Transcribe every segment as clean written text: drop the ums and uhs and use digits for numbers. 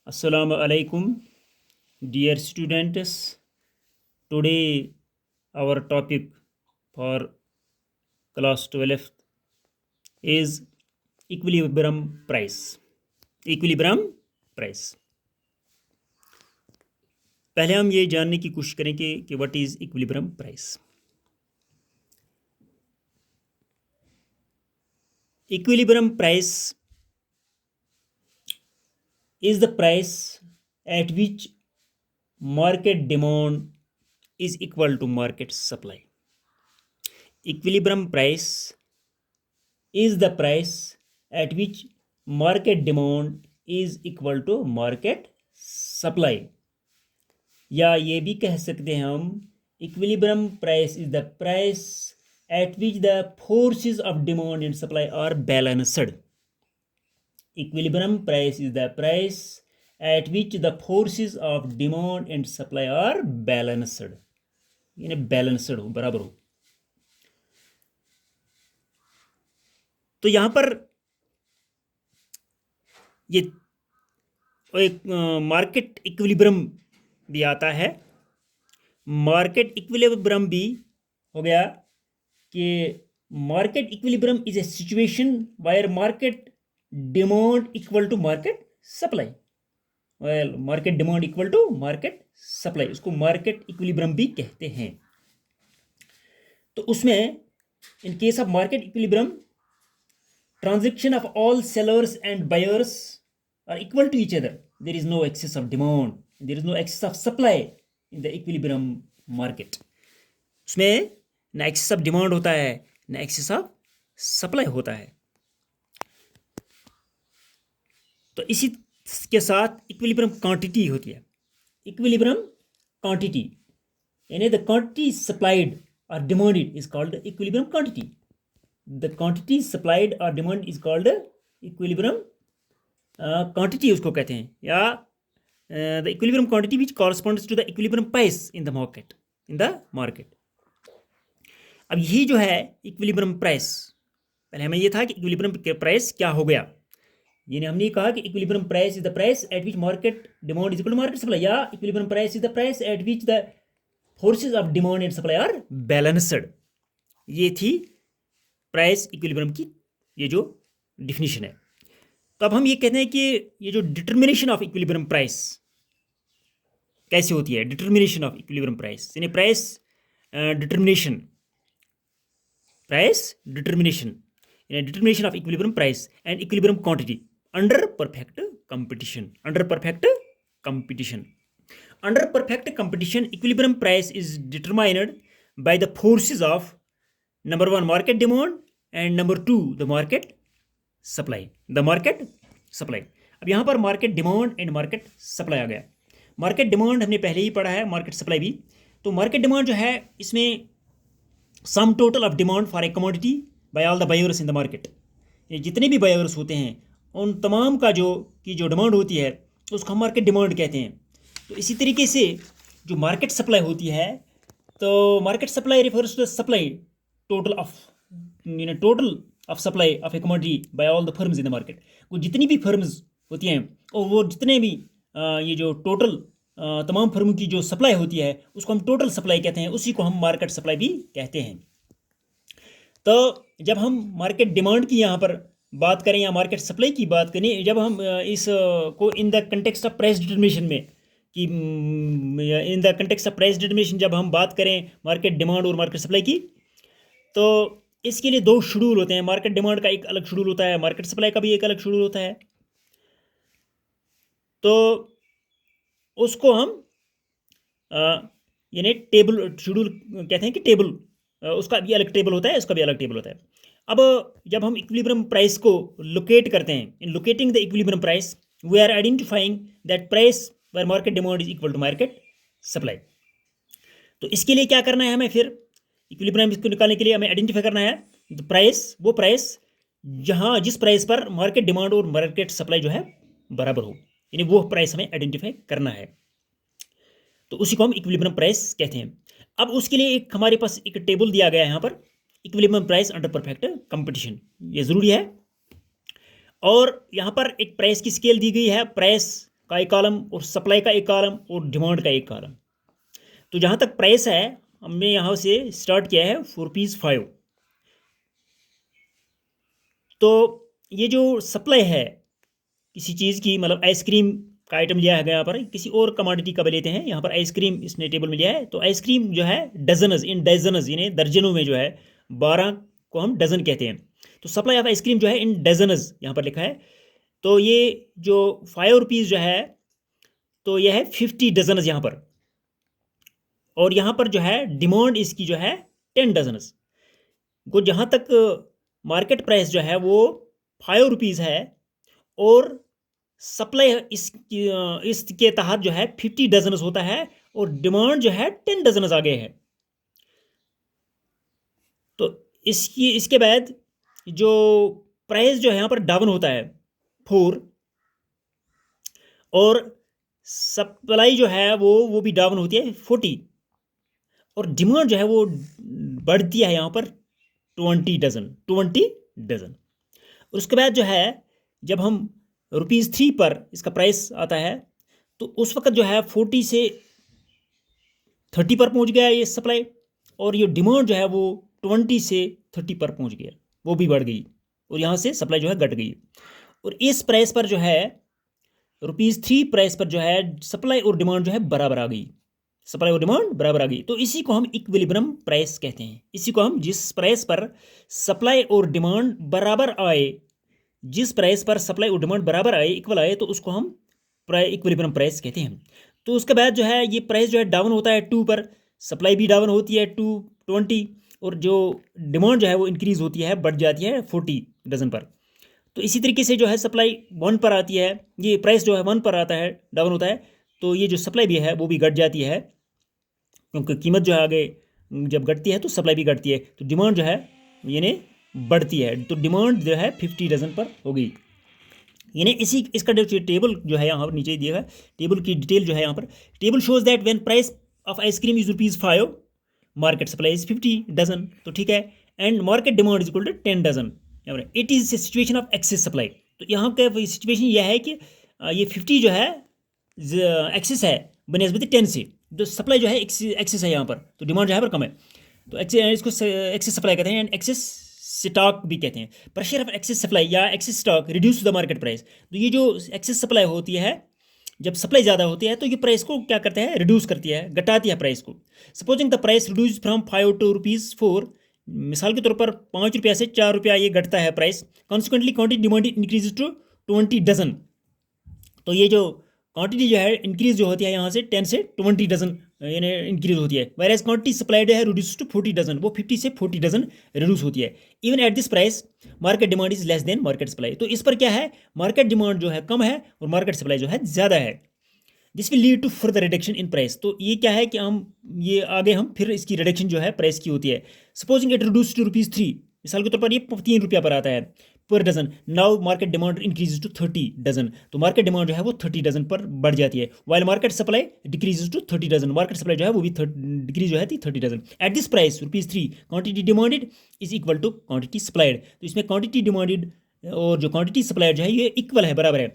Assalamu alaikum, dear students. Today, our topic for class 12th is equilibrium price. Equilibrium price. पहले हम ये जानने की कोशिश करें कि what is equilibrium price. Equilibrium price is the price at which market demand is equal to market supply. Equilibrium price is the price at which market demand is equal to market supply. या ये भी कह सकते हैं हम equilibrium price is the price at which the forces of demand and supply are balanced. Equilibrium price is the price at which the forces of demand and supply are balanced. यानी balanced हो, बराबर हो. तो यहां पर ये एक market equilibrium भी आता है. मार्केट इक्विलिब्रियम भी हो गया कि market equilibrium is a situation where market demand equal to market supply. Market demand equal to market supply, उसको मार्केट इक्विलिब्रियम भी कहते हैं. तो उसमें in case of market equilibrium transaction of all sellers and buyers are equal to each other. There is no excess of demand, there is no excess of supply in the equilibrium market. उसमें ना excess of demand होता है ना excess of supply होता है. तो इसी के साथ equilibrium quantity होती है. Equilibrium quantity यानी the quantity supplied or demanded is called the equilibrium quantity. The quantity supplied or demand is called equilibrium quantity उसको कहते हैं, या the equilibrium quantity which corresponds to the equilibrium price in the market. अब यही जो है equilibrium price, पहले हमें ये था कि equilibrium price क्या हो गया. यानी हमने कहा कि equilibrium price is the price at which market demand is equal to market supply, या equilibrium price is the price at which the forces of demand and supply are balanced. ये थी प्राइस इक्विलिब्रियम की ये जो definition है. तो अब हम ये कहते हैं कि ये जो डिटर्मिनेशन ऑफ इक्विलिब्रियम प्राइस कैसे होती है. डिटर्मिनेशन ऑफ इक्विलिब्रियम प्राइस यानी प्राइस डिटर्मिनेशन यानी determination of equilibrium price and equilibrium quantity under perfect competition. Under perfect competition equilibrium price is determined by the forces of number 1 market demand and number 2 the market supply. अब यहां पर market demand and market supply आ गया. Market demand हमने पहले ही पढ़ा है, market supply भी. तो मार्केट डिमांड जो है इसमें sum total of demand for a commodity by all the buyers in the market. जितने भी बायर्स होते हैं उन तमाम का जो डिमांड होती है उसको हम मार्केट डिमांड कहते हैं. तो इसी तरीके से जो मार्केट सप्लाई होती है, तो market supply refers to supply total of supply of a commodity by all the firms in the market. वो जितनी भी फर्म्स होती हैं और वो जितने भी ये जो टोटल तमाम फर्मों की जो सप्लाई होती है उसको हम टोटल सप्लाई कहते हैं, उसी को हम मार्केट सप्लाई भी कहते हैं. तो जब हम मार्केट डिमांड की यहाँ पर बात करें या मार्केट सप्लाई की बात करें, जब हम इस को in the context of price determination में कि in the context of price determination जब हम बात करें मार्केट डिमांड और मार्केट सप्लाई की, तो इसके लिए 2 शेड्यूल होते हैं. मार्केट डिमांड का एक अलग शेड्यूल होता है, मार्केट सप्लाई का भी एक अलग शेड्यूल होता है. तो उसको हम यानी टेबल शेड्यूल कहते हैं कि टेबल, उसका भी अलग टेबल होता है, उसका भी अलग टेबल होता है. अब जब हम इक्विलिब्रियम प्राइस को लोकेट करते हैं, in locating the equilibrium price we are identifying that price where market demand is equal to market supply. तो इसके लिए क्या करना है हमें, फिर इक्विलिब्रियम इसको निकालने के लिए हमें आइडेंटिफाई करना है प्राइस, वो प्राइस जहां जिस प्राइस पर मार्केट डिमांड और मार्केट सप्लाई जो है बराबर हो, यानी वो प्राइस हमें आइडेंटिफाई करना है. तो उसी को हम इक्विलिब्रियम प्राइस कहते हैं. अब उसके लिए एक हमारे पास एक टेबल दिया गया है यहाँ पर, equilibrium price under perfect competition, ये जरूरी है. और यहाँ पर एक प्राइस की स्केल दी गई है, प्राइस का एक कॉलम और सप्लाई का एक कॉलम और डिमांड का एक कॉलम। तो जहाँ तक प्राइस है हमने यहाँ से स्टार्ट किया है ₹4.5। तो ये जो सप्लाई है किसी चीज़ की, मतलब आइसक्रीम का आइटम लिया है यहाँ पर, किसी और कमोडिटी का भी लेते हैं, यहाँ पर आइसक्रीम इसने टेबल में लिया है। तो आइसक्रीम जो है डजनस, इन डजनस यानी दर्जनों में जो है, 12 को हम डजन कहते हैं। तो सप्लाई ऑफ आइसक्रीम जो है इन डजनस यहाँ पर लिखा है। तो ये जो ₹5 जो है, तो यह है 50 डजनस यहाँ पर, और यहाँ पर जो है डिमांड इसकी जो है 10 डजनस। वो जहाँ तक मार्केट प्राइस जो है वो ₹5 है, और सप्लाई इसके तहत जो है 50 डजनस होता है, और डिमांड जो है 10 डजनस आगे है। तो इसके बाद जो प्राइस जो है यहाँ पर डाउन होता है 4, और सप्लाई जो है वो भी डाउन होती है 40, और डिमांड जो है वो बढ़ती है यहाँ पर 20 डजन। और उसके बाद जो है जब हम ₹3 पर इसका प्राइस आता है, तो उस वक्त जो है 40 से 30 पर पहुंच गया ये सप्लाई, और ये डिमांड जो है वो 20 से 30 पर पहुंच गया, वो भी बढ़ गई, और यहाँ से सप्लाई जो है घट गई। और इस प्राइस पर जो है ₹3 प्राइस पर जो है सप्लाई और डिमांड जो है बराबर आ गई, सप्लाई और डिमांड बराबर आ गई। तो इसी को हम इक्विलिब्रियम प्राइस कहते हैं। इसी को हम, जिस प्राइस पर सप्लाई और डिमांड बराबर आए, जिस प्राइस पर सप्लाई और डिमांड बराबर आए, इक्वल आए, तो उसको हम इक्विलिब्रियम प्राइस कहते हैं। तो उसके बाद जो है ये प्राइस जो है डाउन होता है 2 पर, सप्लाई भी डाउन होती है 220, और जो डिमांड जो है वो इंक्रीज होती है, बढ़ जाती है 40 डजन पर। तो इसी तरीके से जो है सप्लाई 1 पर आती है, ये प्राइस जो है 1 पर आता है, डाउन होता है, तो ये जो सप्लाई भी है वो भी घट जाती है, क्योंकि कीमत जो है आगे जब घटती है तो सप्लाई भी घटती है, तो डिमांड जो है यानी बढ़ती है। तो डिमांड जो है 50 डजन पर हो गई। यानी इसका जो टेबल जो है यहाँ पर नीचे दिया है, टेबल की डिटेल जो है यहाँ पर, table shows that when price of ice cream is ₹5, market supply is 50 dozen, तो ठीक है, and market demand is equal to 10 dozen. It is situation of excess supply. तो यहाँ का सिचुएशन यह है कि ये 50 जो है एक्सेस है बनस्बत 10 से, तो सप्लाई जो है एक्सेस है यहाँ पर, तो डिमांड जो है पर कम है, तो इसको एक्सेस सप्लाई कहते हैं, एंड एक्सेस स्टॉक भी कहते हैं। प्रेशर ऑफ एक्सेस सप्लाई या excess stock reduce the market price. तो ये जो एक्सेस सप्लाई होती है, जब सप्लाई ज़्यादा होती है तो ये प्राइस को क्या करते हैं, रिड्यूस करती है, घटाती है प्राइस को। Supposing the price reduce from 5 to ₹4, मिसाल के तौर पर ₹5 से ₹4 ये घटता है price. Consequently quantity demand increase to 20 dozen. तो ये जो क्वांटिटी जो है इंक्रीज जो होती है यहाँ से 10 से 20 डजन यानी इंक्रीज होती है, वेयर एज क्वांटिटी सप्लाइड है रिड्यूस टू 40 डजन, वो 50 से 40 डजन रिड्यूस होती है। Even at this price market demand is less than market supply. तो इस पर क्या है, मार्केट डिमांड जो है कम है और मार्केट सप्लाई जो है ज़्यादा है। This will lead to further reduction in price. तो ये क्या है कि हम ये आगे हम फिर इसकी रिडक्शन जो है प्राइस की होती है। सपोजिंग इट रिड्यूस टू ₹3, मिसाल के तौर पर ये ₹3 पर आता है per dozen, now market demand increase to 30 dozen, तो मार्केट डिमांड जो है वो 30 डजन पर बढ़ जाती है, while market supply decrease to 30 dozen, market supply जो है वो भी डिक्रीज जो है 30 dozen. At this price ₹3 quantity demanded is equal to quantity supplied. तो इसमें क्वांटिटी डिमांडेड और जो क्वांटिटी सप्लाइड जो है ये इक्वल है, बराबर है,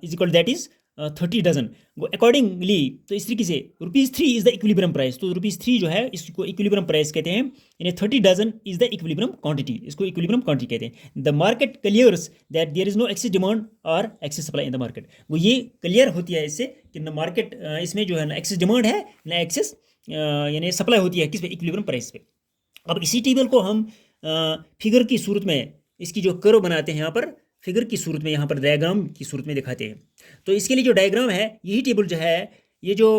is equal that is 30 dozen. Accordingly तो इस तरीके से ₹3 इज द इक्विलिब्रियम प्राइस। तो ₹3 जो है इसको इक्विलिब्रियम प्राइस कहते हैं, यानी 30 dozen is the equilibrium quantity, इसको इक्विलिब्रियम क्वांटिटी कहते हैं। The market clears that there is no excess demand और excess supply in the market. वो ये क्लियर होती है इससे कि न मार्केट इसमें जो है ना एक्सेस डिमांड है ना एक्सेस यानी सप्लाई होती है किस पे, इक्विलिब्रियम प्राइस पे। अब इसी टेबल को हम फिगर की सूरत में, इसकी जो कर्व बनाते हैं यहाँ पर फिगर की सूरत में, यहाँ पर डायग्राम की सूरत में दिखाते हैं। तो इसके लिए जो डायग्राम है, यही टेबल जो है, ये जो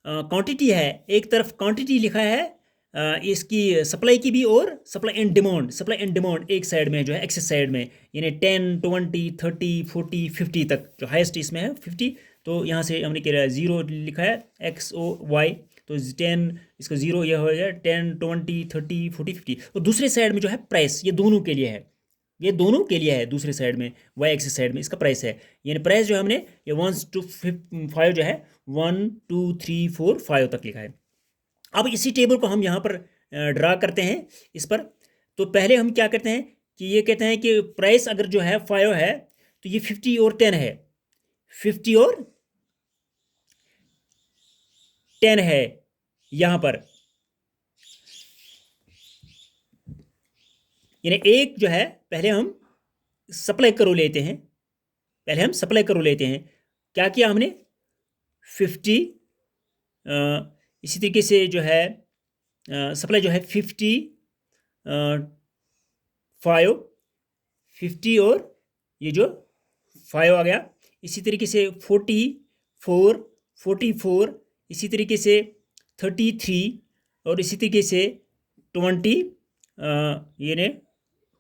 क्वांटिटी है, एक तरफ क्वांटिटी लिखा है इसकी सप्लाई की भी, और सप्लाई एंड डिमांड एक साइड में जो है एक्सेस साइड में, यानी 10, 20, 30, 40, 50 तक, जो हाईएस्ट इसमें है 50। तो यहाँ से हमने क्या 0 लिखा है XOY, तो 10 इसका 0 यह हो गया, 10, 20, 30, 40, 50। और दूसरे साइड में जो है प्राइस, ये दोनों के लिए है, ये दोनों के लिए है। दूसरे साइड में वाई एक्सिस साइड में इसका प्राइस है, यानी प्राइस जो हमने ये 1 to 5 जो है 1 2 3 4 5 तक लिखा है। अब इसी टेबल को हम यहाँ पर ड्रा करते हैं इस पर। तो पहले हम क्या करते हैं कि ये कहते हैं कि प्राइस अगर जो है 5 है तो ये 50 और 10 है, 50 और 10 है यहाँ पर, यानी एक जो है पहले हम सप्लाई करो लेते हैं, क्या किया हमने 50, इसी तरीके से जो है सप्लाई जो है 50 और ये जो 5 आ गया, इसी तरीके से 44, इसी तरीके से 33 और इसी तरीके से 20 यानी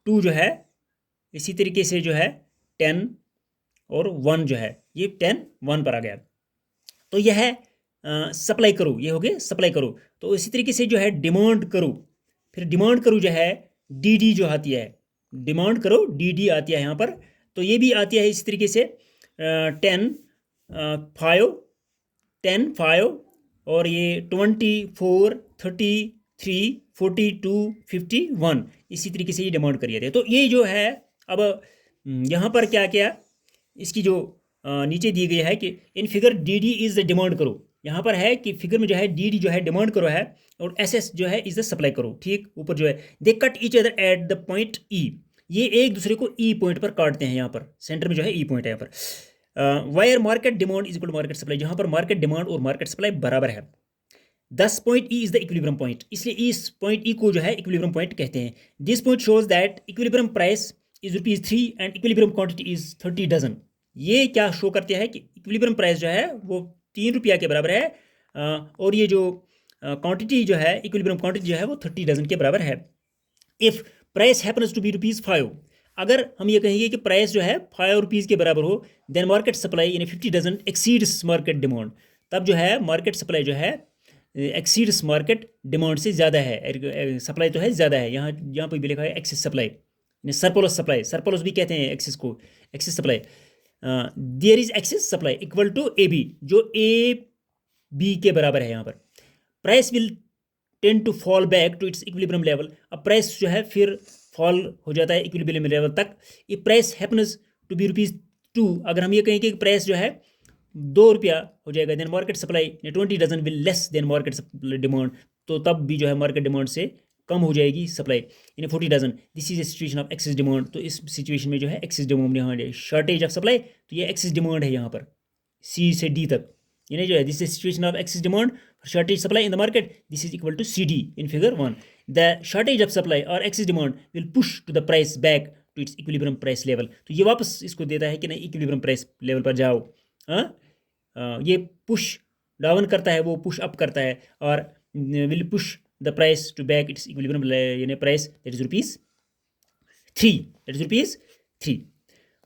2 जो है, इसी तरीके से जो है 10 और 1 जो है ये 10 1 पर आ गया। तो यह है सप्लाई करो, ये हो गया सप्लाई करो। तो इसी तरीके से जो है डिमांड करो, फिर डिमांड करो जो है डी जो आती है, डिमांड करो डी आती है यहाँ पर। तो ये भी आती है इसी तरीके से 10 5 और ये 24 33 42 51 इसी तरीके से ये डिमांड करी जाती है। तो ये जो है अब यहाँ पर क्या क्या इसकी जो नीचे दी गई है कि in figure D is the demand करो, यहाँ पर है कि फिगर में जो है डी जो है डिमांड करो है और एस जो है इज द सप्लाई करो। ठीक, ऊपर जो है they cut each other at the point E, ये एक दूसरे को ई पॉइंट पर काटते हैं, यहाँ पर सेंटर में जो है ई पॉइंट है यहाँ पर। Where market demand is equal to market supply, जहाँ पर मार्केट डिमांड और मार्केट सप्लाई बराबर है। 10 point E is the equilibrium point, इसलिए इस पॉइंट ई को जो है इक्विलिब्रियम पॉइंट कहते हैं। This point shows that equilibrium price is ₹3 and equilibrium quantity is 30 dozen. ये क्या शो करते हैं कि इक्विलिब्रियम प्राइस जो है वो ₹3 के बराबर है और ये जो क्वांटिटी जो है इक्विलिब्रियम क्वांटिटी जो है वो 30 डजन के बराबर है। If price happens to be ₹5, अगर हम ये कहेंगे कि प्राइस जो है ₹5 के बराबर हो, देन मार्केट सप्लाई यानी 50 डजन एक्सीड्स मार्केट डिमांड, तब जो है मार्केट सप्लाई जो है एक्सीड्स मार्केट डिमांड से ज़्यादा है, सप्लाई तो है ज़्यादा है, यहाँ पर भी लिखा है excess supply, surplus supply, surplus भी कहते हैं एक्सेस को, excess supply. There is excess supply equal to A B, जो ए बी के बराबर है यहाँ पर। Price will tend to fall back to its equilibrium level, अब प्राइस जो है फिर फॉल हो जाता है इक्विलिब्रियम लेवल तक। ये प्राइस हैपन्स टू बी ₹2, अगर हम ये कहें कि प्राइस जो है ₹2 हो जाएगा, then market supply 20 dozen will less than market demand, तो तब भी जो है मार्केट डिमांड से कम हो जाएगी सप्लाई यानी 40 dozen. This is a situation of excess demand, तो इस सिचुएशन में जो है एक्सेस डिमांड यहाँ शॉर्टेज ऑफ सप्लाई, तो ये एक्सेस डिमांड है यहाँ पर सी से डी तक, यानी जो है this is situation of excess demand shortage supply in the market, this is equal to C D in figure 1। The shortage of supply और excess demand will push to the price back to its equilibrium price level, तो ये वापस इसको देता है कि नहीं equilibrium price level पर जाओ। ये पुश डाउन करता है, वो पुश अप करता है, और will push the price to back its equilibrium यानी प्राइस दैट इज ₹3।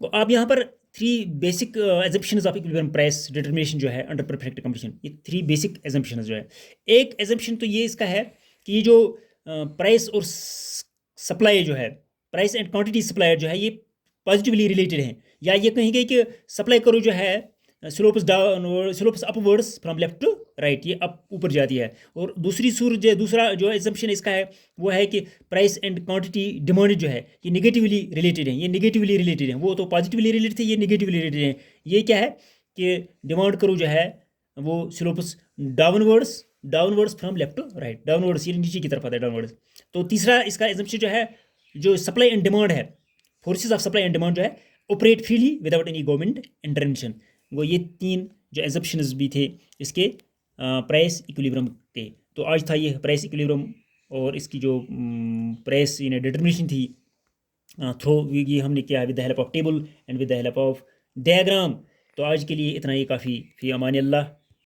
तो आप यहाँ पर 3 basic assumptions of equilibrium price determination जो है अंडर परफेक्ट कंपटीशन, ये 3 बेसिक एजम्पशंस जो है। एक एजम्पशन तो ये इसका है कि ये जो प्राइस और सप्लाई जो है, प्राइस एंड क्वांटिटी सप्लायर जो है ये पॉजिटिवली रिलेटेड हैं, या ये कहेंगे कि सप्लाई करो जो है slopes down slopes upwards from left to right, ये अप ऊपर जाती है। और दूसरा जो एजम्पशन इसका है वो है कि प्राइस एंड क्वांटिटी डिमांड जो है ये नेगेटिवली रिलेटेड हैं, ये नेगेटिवली रिलेटेड हैं, वो तो पॉजिटिवली रिलेटेड थे, ये नेगेटिवली रिलेटेड हैं। ये क्या है कि डिमांड करो जो है वो slopes downwards from left to right, downwards ये नीचे की तरफ आता है डाउनवर्ड्स। तो तीसरा इसका एजम्पशन जो है जो सप्लाई एंड डिमांड है, forces of supply and demand जो है operate freely without any government intervention, वो ये 3 जो एजम्पशंस भी थे इसके प्राइस इक्विलिब्रियम के। तो आज था ये प्राइस इक्विलिब्रियम और इसकी जो प्राइस यानी डिटर्मिनेशन थी थ्रो, ये हमने किया with the help of table and with the help of diagram. तो आज के लिए इतना ही काफ़ी। फी अमान अल्लाह।